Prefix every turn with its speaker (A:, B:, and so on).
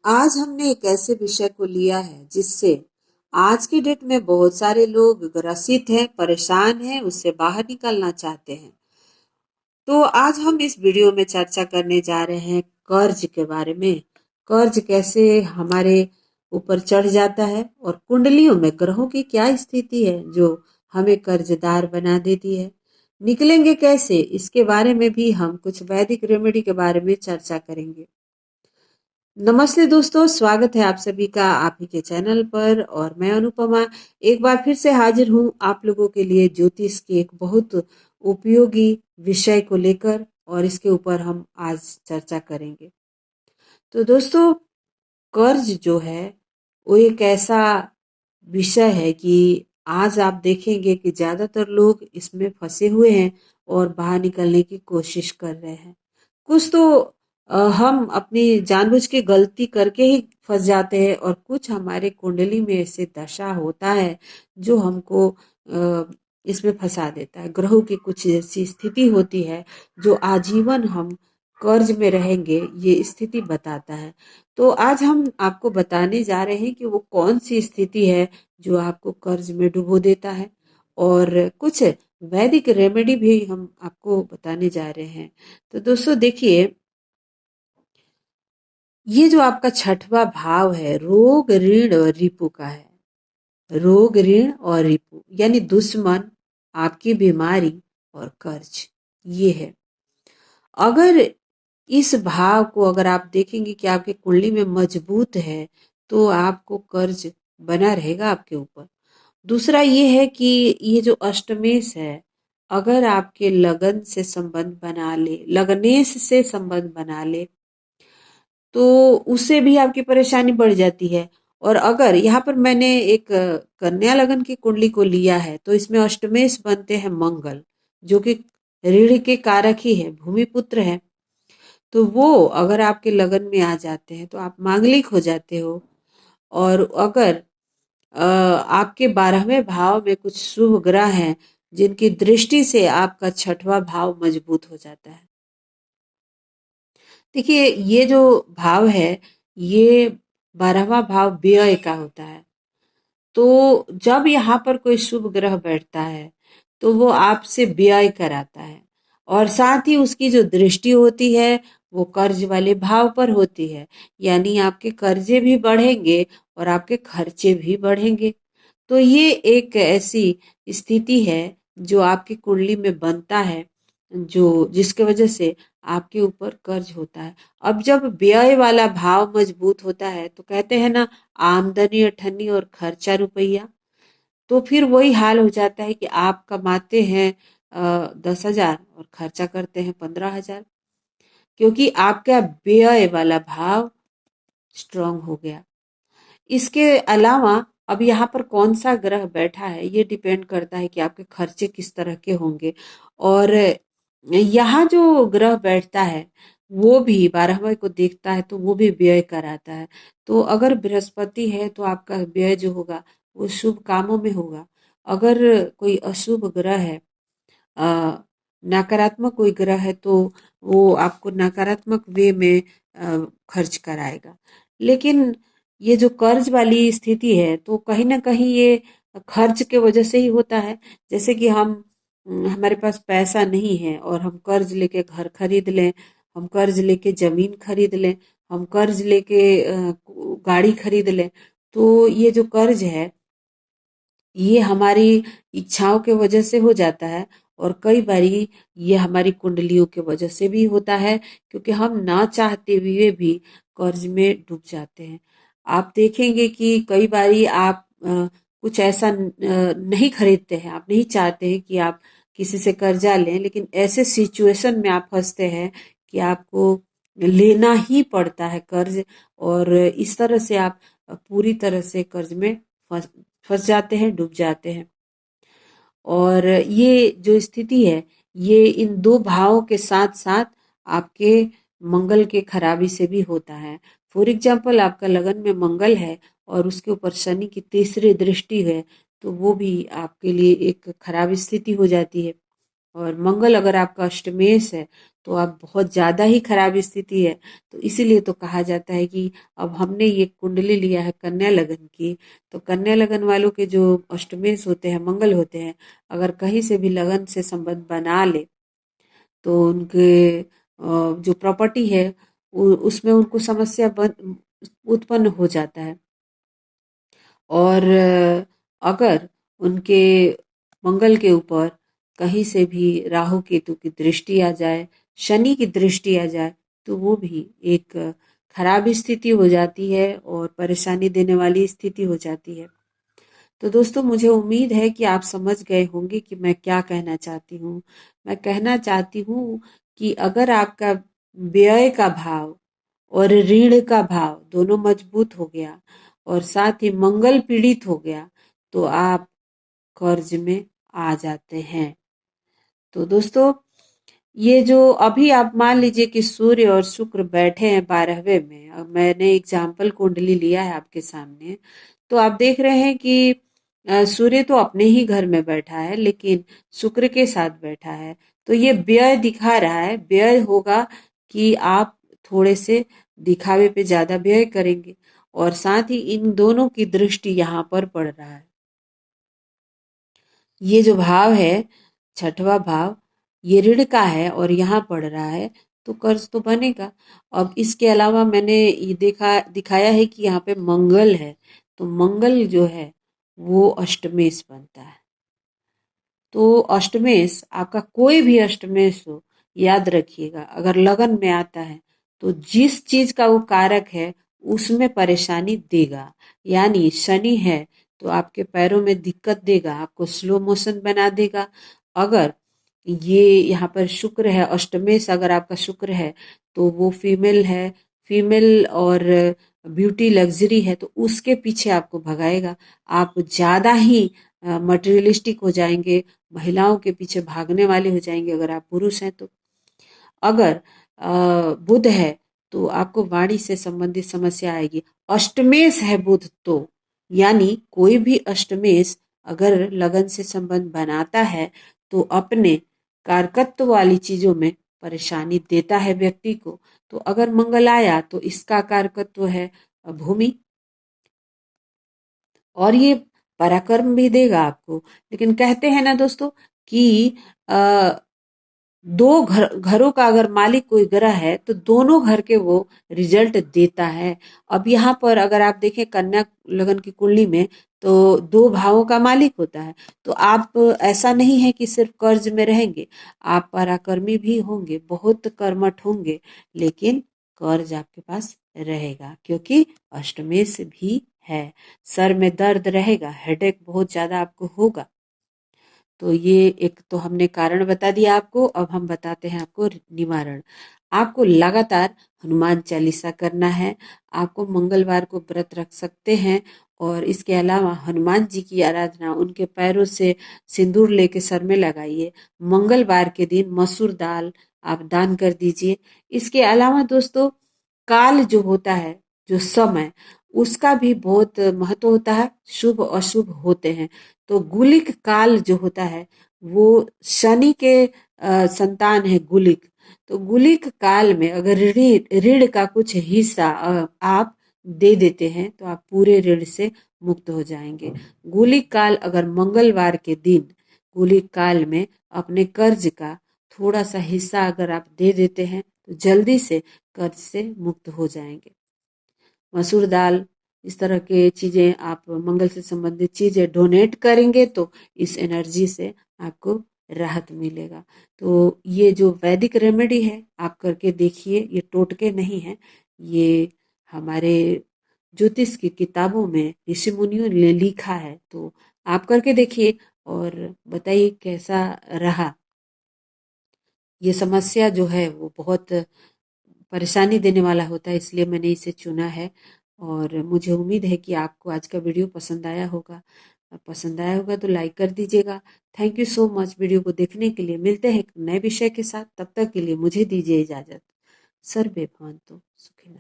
A: आज हमने एक ऐसे विषय को लिया है जिससे आज की डेट में बहुत सारे लोग ग्रसित हैं, परेशान हैं, उससे बाहर निकलना चाहते हैं। तो आज हम इस वीडियो में चर्चा करने जा रहे हैं कर्ज के बारे में। कर्ज कैसे हमारे ऊपर चढ़ जाता है और कुंडलियों में ग्रहों की क्या स्थिति है जो हमें कर्जदार बना देती है। निकलेंगे कैसे, इसके बारे में भी हम कुछ वैदिक रेमेडी के बारे में चर्चा करेंगे। नमस्ते दोस्तों, स्वागत है आप सभी का आप ही के चैनल पर। और मैं अनुपमा एक बार फिर से हाजिर हूँ आप लोगों के लिए ज्योतिष के एक बहुत उपयोगी विषय को लेकर, और इसके ऊपर हम आज चर्चा करेंगे। तो दोस्तों, कर्ज जो है वो एक ऐसा विषय है कि आज आप देखेंगे कि ज्यादातर लोग इसमें फंसे हुए हैं और बाहर निकलने की कोशिश कर रहे हैं। कुछ तो हम अपनी जानबूझ के गलती करके ही फंस जाते हैं, और कुछ हमारे कुंडली में ऐसे दशा होता है जो हमको इसमें फंसा देता है। ग्रहों की कुछ ऐसी स्थिति होती है जो आजीवन हम कर्ज में रहेंगे, ये स्थिति बताता है। तो आज हम आपको बताने जा रहे हैं कि वो कौन सी स्थिति है जो आपको कर्ज में डुबो देता है, और कुछ वैदिक रेमेडी भी हम आपको बताने जा रहे हैं। तो दोस्तों देखिए, ये जो आपका छठवां भाव है, रोग ऋण और रिपु का है। रोग ऋण और रिपु यानी दुश्मन, आपकी बीमारी और कर्ज, ये है। अगर इस भाव को अगर आप देखेंगे कि आपके कुंडली में मजबूत है तो आपको कर्ज बना रहेगा आपके ऊपर। दूसरा ये है कि ये जो अष्टमेश है, अगर आपके लगन से संबंध बना ले, लगनेश से संबंध बना ले, तो उससे भी आपकी परेशानी बढ़ जाती है। और अगर यहाँ पर मैंने एक कन्या लगन की कुंडली को लिया है तो इसमें अष्टमेश बनते हैं मंगल, जो कि ऋण के कारक ही है, भूमि पुत्र है। तो वो अगर आपके लगन में आ जाते हैं तो आप मांगलिक हो जाते हो। और अगर आपके 12वें भाव में कुछ शुभ ग्रह हैं जिनकी दृष्टि से आपका छठवां भाव मजबूत हो जाता है। देखिए, ये जो भाव है, ये 12वां भाव व्यय का होता है। तो जब यहाँ पर कोई शुभ ग्रह बैठता है तो वो आपसे व्यय कराता है, और साथ ही उसकी जो दृष्टि होती है वो कर्ज वाले भाव पर होती है। यानी आपके कर्जे भी बढ़ेंगे और आपके खर्चे भी बढ़ेंगे। तो ये एक ऐसी स्थिति है जो आपकी कुंडली में बनता है, जो जिसके वजह से आपके ऊपर कर्ज होता है। अब जब व्यय वाला भाव मजबूत होता है तो कहते हैं ना, आमदनी अठन्नी और खर्चा रुपया। तो फिर वही हाल हो जाता है कि आप कमाते हैं 10,000 और खर्चा करते हैं 15,000, क्योंकि आपका व्यय वाला भाव स्ट्रांग हो गया। इसके अलावा अब यहाँ पर कौन सा ग्रह बैठा है ये डिपेंड करता है कि आपके खर्चे किस तरह के होंगे। और यहाँ जो ग्रह बैठता है वो भी 12वें को देखता है तो वो भी व्यय कराता है। तो अगर बृहस्पति है तो आपका व्यय जो होगा वो शुभ कामों में होगा। अगर कोई अशुभ ग्रह है, अ, नकारात्मक कोई ग्रह है, तो वो आपको नकारात्मक वे में खर्च कराएगा। लेकिन ये जो कर्ज वाली स्थिति है तो कहीं ना कहीं ये खर्च के वजह से ही होता है। जैसे कि हमारे पास पैसा नहीं है और हम कर्ज लेके घर खरीद लें, हम कर्ज लेके जमीन खरीद लें, हम कर्ज लेके गाड़ी खरीद लें। तो ये जो कर्ज है ये हमारी इच्छाओं के वजह से हो जाता है, और कई बारी ये हमारी कुंडलियों के वजह से भी होता है, क्योंकि हम ना चाहते हुए भी कर्ज में डूब जाते हैं। आप देखेंगे कि कई बारी आप कुछ ऐसा नहीं खरीदते हैं, आप नहीं चाहते हैं कि आप किसी से कर्जा लें, लेकिन ऐसे सिचुएशन में आप फंसते हैं कि आपको लेना ही पड़ता है कर्ज। और इस तरह से आप पूरी तरह से कर्ज में फंस फंस जाते हैं, डूब जाते हैं। और ये जो स्थिति है, ये इन दो भावों के साथ साथ आपके मंगल के खराबी से भी होता है। फॉर एग्जाम्पल, आपका लगन में मंगल है और उसके ऊपर शनि की तीसरी दृष्टि है, तो वो भी आपके लिए एक खराब स्थिति हो जाती है। और मंगल अगर आपका अष्टमेश है तो अब बहुत ज़्यादा ही खराब स्थिति है। तो इसीलिए तो कहा जाता है कि अब हमने ये कुंडली लिया है कन्या लगन की, तो कन्या लगन वालों के जो अष्टमेश होते हैं, मंगल होते हैं, अगर कहीं से भी लगन से संबंध बना ले तो उनके जो प्रॉपर्टी है उसमें उनको समस्या उत्पन्न हो जाता है। और अगर उनके मंगल के ऊपर कहीं से भी राहु केतु की दृष्टि आ जाए, शनि की दृष्टि आ जाए, तो वो भी एक खराब स्थिति हो जाती है और परेशानी देने वाली स्थिति हो जाती है। तो दोस्तों, मुझे उम्मीद है कि आप समझ गए होंगे कि मैं क्या कहना चाहती हूँ। मैं कहना चाहती हूँ कि अगर आपका व्यय का भाव और ऋण का भाव दोनों मजबूत हो गया और साथ ही मंगल पीड़ित हो गया, तो आप कर्ज में आ जाते हैं। तो दोस्तों, ये जो अभी आप मान लीजिए कि सूर्य और शुक्र बैठे हैं 12वें में, अब मैंने एग्जाम्पल कुंडली लिया है आपके सामने, तो आप देख रहे हैं कि सूर्य तो अपने ही घर में बैठा है लेकिन शुक्र के साथ बैठा है। तो ये व्यय दिखा रहा है, व्यय होगा कि आप थोड़े से दिखावे पे ज्यादा व्यय करेंगे और साथ ही इन दोनों की दृष्टि यहाँ पर पड़ रहा है। ये जो भाव है, छठवां भाव, ये ऋण का है और यहाँ पड़ रहा है, तो कर्ज तो बनेगा। अब इसके अलावा मैंने ये दिखाया है कि यहाँ पे मंगल है, तो मंगल जो है वो अष्टमेश बनता है। तो अष्टमेश, आपका कोई भी अष्टमेश हो, याद रखिएगा, अगर लगन में आता है तो जिस चीज का वो कारक है उसमें परेशानी देगा। यानी शनि है तो आपके पैरों में दिक्कत देगा, आपको स्लो मोशन बना देगा। अगर ये यहाँ पर शुक्र है, अष्टमेश अगर आपका शुक्र है तो वो फीमेल है, फीमेल और ब्यूटी लग्जरी है, तो उसके पीछे आपको भगाएगा। आप ज्यादा ही मटेरियलिस्टिक हो जाएंगे, महिलाओं के पीछे भागने वाले हो जाएंगे अगर आप पुरुष हैं तो। अगर बुध है तो आपको वाणी से संबंधित समस्या आएगी। अष्टमेश है बुध तो, यानी कोई भी अष्टमेश अगर लगन से संबंध बनाता है तो अपने कारकत्व वाली चीजों में परेशानी देता है व्यक्ति को। तो अगर मंगल आया तो इसका कारकत्व है भूमि, और ये पराक्रम भी देगा आपको। लेकिन कहते हैं ना दोस्तों कि आ, दो घरों का अगर मालिक कोई ग्रह है तो दोनों घर के वो रिजल्ट देता है। अब यहाँ पर अगर आप देखें कन्या लगन की कुंडली में, तो दो भावों का मालिक होता है। तो आप, ऐसा नहीं है कि सिर्फ कर्ज में रहेंगे, आप पराक्रमी भी होंगे, बहुत कर्मठ होंगे, लेकिन कर्ज आपके पास रहेगा क्योंकि अष्टमेश भी है। सर में दर्द रहेगा, हेडेक बहुत ज्यादा आपको होगा। तो ये एक तो हमने कारण बता दिया आपको। अब हम बताते हैं आपको निवारण। आपको लगातार हनुमान चालीसा करना है। आपको मंगलवार को व्रत रख सकते हैं और इसके अलावा हनुमान जी की आराधना, उनके पैरों से सिंदूर लेके सर में लगाइए। मंगलवार के दिन मसूर दाल आप दान कर दीजिए। इसके अलावा दोस्तों, काल जो होता है, जो समय, उसका भी बहुत महत्व होता है, शुभ अशुभ होते हैं। तो गुलिक काल जो होता है वो शनि के संतान है गुलिक। तो गुलिक काल में अगर ऋण ऋण का कुछ हिस्सा आप दे देते हैं तो आप पूरे ऋण से मुक्त हो जाएंगे। गुलिक काल अगर मंगलवार के दिन, गुलिक काल में अपने कर्ज का थोड़ा सा हिस्सा अगर आप दे देते हैं तो जल्दी से कर्ज से मुक्त हो जाएंगे। मसूर दाल, इस तरह के चीजें आप, मंगल से संबंधित चीजें डोनेट करेंगे तो इस एनर्जी से आपको राहत मिलेगा। तो ये जो वैदिक रेमेडी है आप करके देखिए, ये टोटके नहीं है, ये हमारे ज्योतिष की किताबों में ऋषि मुनियों ने लिखा है। तो आप करके देखिए और बताइए कैसा रहा। ये समस्या जो है वो बहुत परेशानी देने वाला होता है, इसलिए मैंने इसे चुना है। और मुझे उम्मीद है कि आपको आज का वीडियो पसंद आया होगा। पसंद आया होगा तो लाइक कर दीजिएगा। Thank you so much video को देखने के लिए। मिलते हैं एक नए विषय के साथ, तब तक के लिए मुझे दीजिए इजाजत। सर्वे भवन्तु सुखिनः।